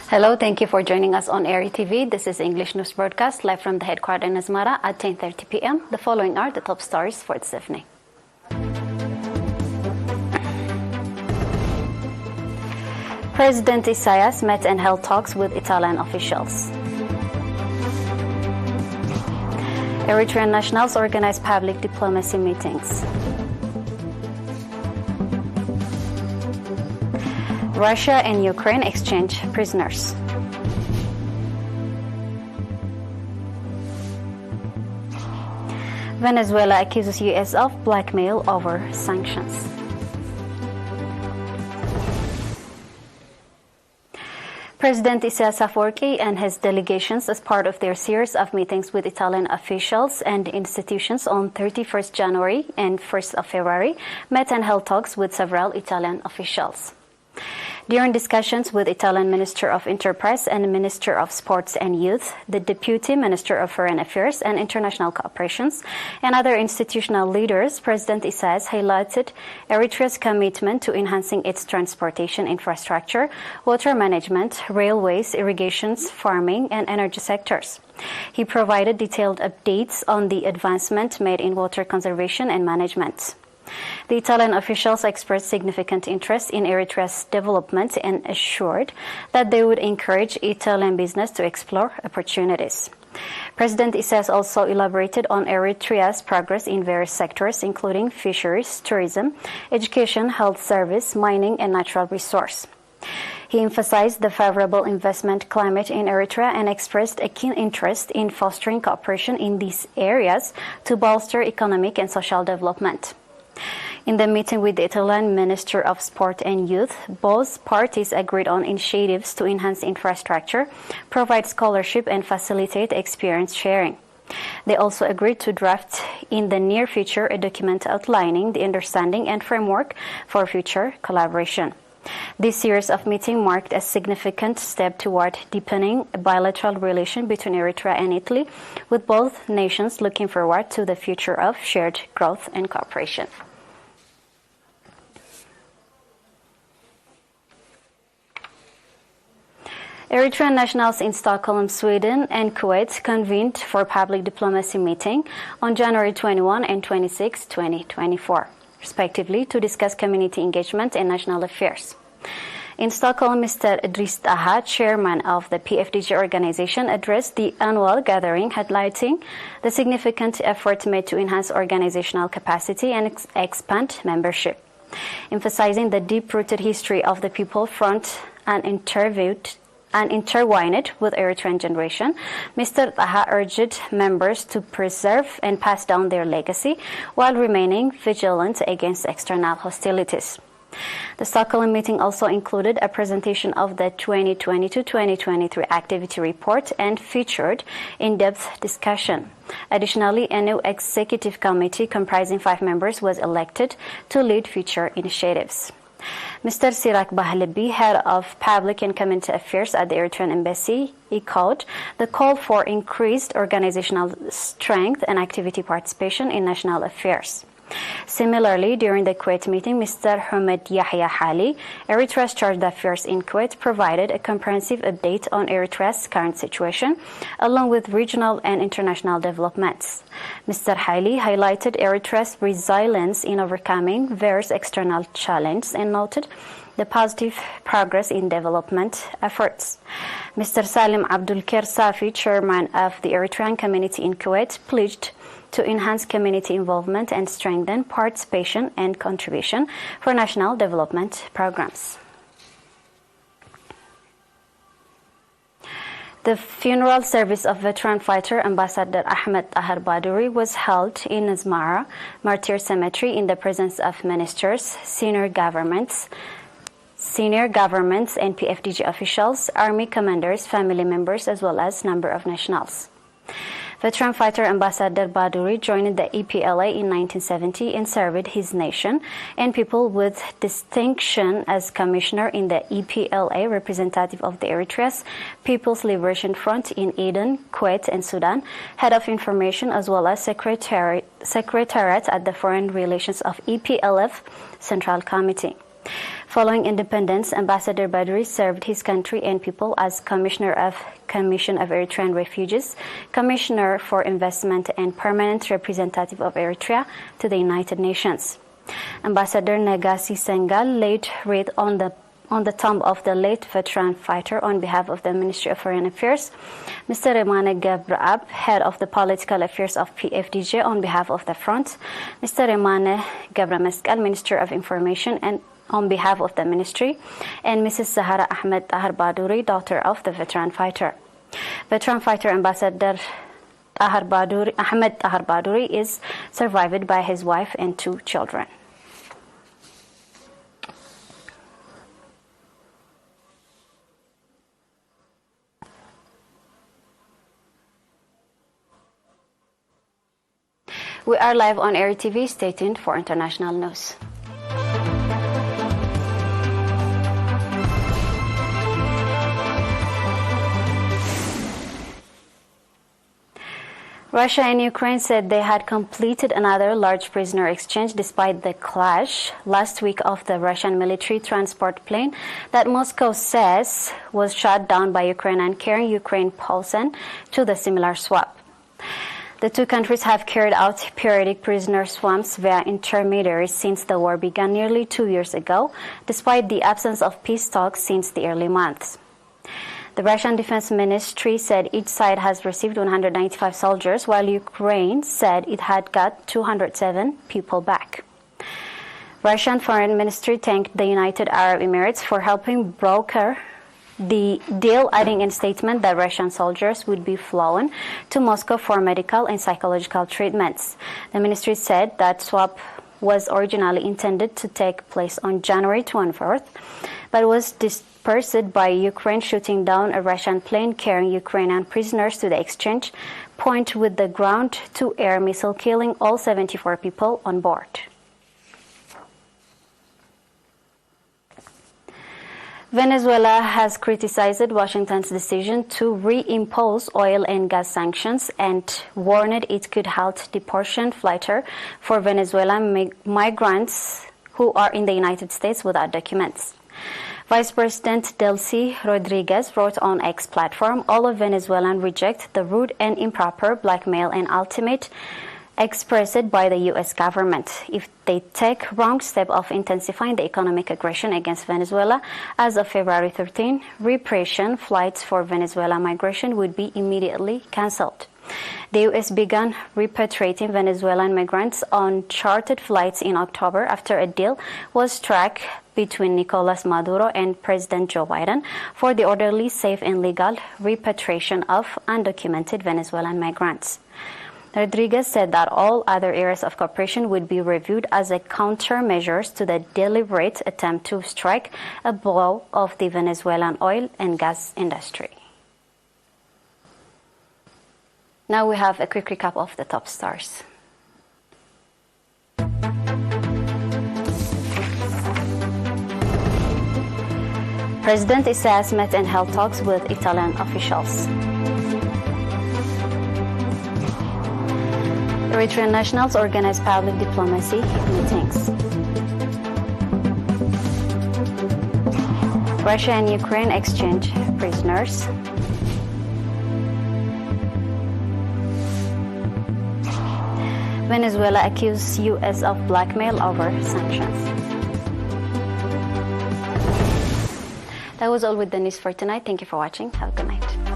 Hello, thank you for joining us on ERi-TV. This is English news broadcast live from the headquarters in Asmara at 10:30 p.m. The following are the top stories for this evening. President Isaias met and held talks with Italian officials. Eritrean nationals organized public diplomacy meetings. Russia and Ukraine exchange prisoners. Venezuela accuses U.S. of blackmail over sanctions. President Isaias Italy and his delegations, as part of their series of meetings with Italian officials and institutions on 31st January and 1st of February, met and held talks with several Italian officials. During discussions with Italian Minister of Enterprise and Minister of Sports and Youth, the Deputy Minister of Foreign Affairs and International Cooperations, and other institutional leaders, President Isaias highlighted Eritrea's commitment to enhancing its transportation infrastructure, water management, railways, irrigations, farming, and energy sectors. He provided detailed updates on the advancement made in water conservation and management. The Italian officials expressed significant interest in Eritrea's development and assured that they would encourage Italian business to explore opportunities. President Isaias also elaborated on Eritrea's progress in various sectors, including fisheries, tourism, education, health service, mining, and natural resource. He emphasized the favorable investment climate in Eritrea and expressed a keen interest in fostering cooperation in these areas to bolster economic and social development. In the meeting with the Italian Minister of Sport and Youth, both parties agreed on initiatives to enhance infrastructure, provide scholarship, and facilitate experience sharing. They also agreed to draft in the near future a document outlining the understanding and framework for future collaboration. This series of meetings marked a significant step toward deepening a bilateral relation between Eritrea and Italy, with both nations looking forward to the future of shared growth and cooperation. Eritrean nationals in Stockholm, Sweden and Kuwait convened for a public diplomacy meeting on January 21 and 26, 2024, respectively, to discuss community engagement and national affairs. In Stockholm, Mr. Idris Taha, chairman of the PFDG organization, addressed the annual gathering, highlighting the significant effort made to enhance organizational capacity and expand membership. Emphasizing the deep-rooted history of the People Front and intertwined with Eritrean generation, Mr. Taha urged members to preserve and pass down their legacy while remaining vigilant against external hostilities. The Stockholm meeting also included a presentation of the 2022-2023 activity report and featured in-depth discussion. Additionally, a new executive committee comprising 5 members was elected to lead future initiatives. Mr. Sirak Bahlebi, head of Public and Community Affairs at the Eritrean Embassy, echoed the call for increased organizational strength and activity participation in national affairs. Similarly, during the Kuwait meeting, Mr. Hamid Yahya Hali, Eritrea's chargé d'affaires in Kuwait, provided a comprehensive update on Eritrea's current situation, along with regional and international developments. Mr. Hali highlighted Eritrea's resilience in overcoming various external challenges and noted the positive progress in development efforts. Mr. Salim Abdul Khair Safi, chairman of the Eritrean community in Kuwait, pledged to enhance community involvement and strengthen participation and contribution for national development programs. The funeral service of veteran fighter Ambassador Ahmed Tahar Baduri was held in Asmara Martyr Cemetery in the presence of ministers, senior governments and PFDG officials, army commanders, family members, as well as number of nationals. Veteran fighter Ambassador Baduri joined the EPLA in 1970 and served his nation and people with distinction as commissioner in the EPLA, representative of the Eritrea's People's Liberation Front in Aden, Kuwait, and Sudan, head of information, as well as secretariat at the Foreign Relations of EPLF Central Committee. Following independence, Ambassador Baduri served his country and people as Commissioner of Commission of Eritrean Refugees, Commissioner for Investment and Permanent Representative of Eritrea to the United Nations. Ambassador Negasi Sengal laid wreath on the tomb of the late veteran fighter on behalf of the Ministry of Foreign Affairs. Mr. Remane Gabrab, head of the political affairs of PFDJ on behalf of the front. Mr. Remane Gabrameskal, Minister of Information and on behalf of the ministry, and Mrs. Zahara Ahmed Tahar Baduri, daughter of the veteran fighter. Veteran fighter Ambassador Ahmed Tahar Baduri is survived by his wife and 2 children. We are live on ERi-TV. Stay tuned for international news. Russia and Ukraine said they had completed another large prisoner exchange despite the clash last week of the Russian military transport plane that Moscow says was shot down by Ukraine and carrying Ukraine Posen to the similar swap. The 2 countries have carried out periodic prisoner swaps via intermediaries since the war began nearly 2 years ago, despite the absence of peace talks since the early months. The Russian Defense Ministry said each side has received 195 soldiers, while Ukraine said it had got 207 people back. Russian Foreign Ministry thanked the United Arab Emirates for helping broker the deal, adding in a statement that Russian soldiers would be flown to Moscow for medical and psychological treatments. The ministry said that swap was originally intended to take place on January 24th, but was dispersed by Ukraine shooting down a Russian plane carrying Ukrainian prisoners to the exchange point with the ground-to-air missile, killing all 74 people on board. Venezuela has criticized Washington's decision to reimpose oil and gas sanctions and warned it could halt deportation flights for Venezuelan migrants who are in the United States without documents. Vice President Delcy Rodriguez wrote on X platform, all of Venezuelans reject the rude and improper blackmail and ultimate expressed by the U.S. government. If they take wrong step of intensifying the economic aggression against Venezuela, as of February 13, repatriation flights for Venezuela migration would be immediately cancelled. The U.S. began repatriating Venezuelan migrants on chartered flights in October after a deal was struck between Nicolas Maduro and President Joe Biden for the orderly, safe, and legal repatriation of undocumented Venezuelan migrants. Rodriguez said that all other areas of cooperation would be reviewed as a countermeasures to the deliberate attempt to strike a blow of the Venezuelan oil and gas industry. Now we have a quick recap of the top stars. President Isaias met and held talks with Italian officials. Eritrean nationals organize public diplomacy meetings. Russia and Ukraine exchange prisoners. Venezuela accused U.S. of blackmail over sanctions. That was all with the news for tonight. Thank you for watching. Have a good night.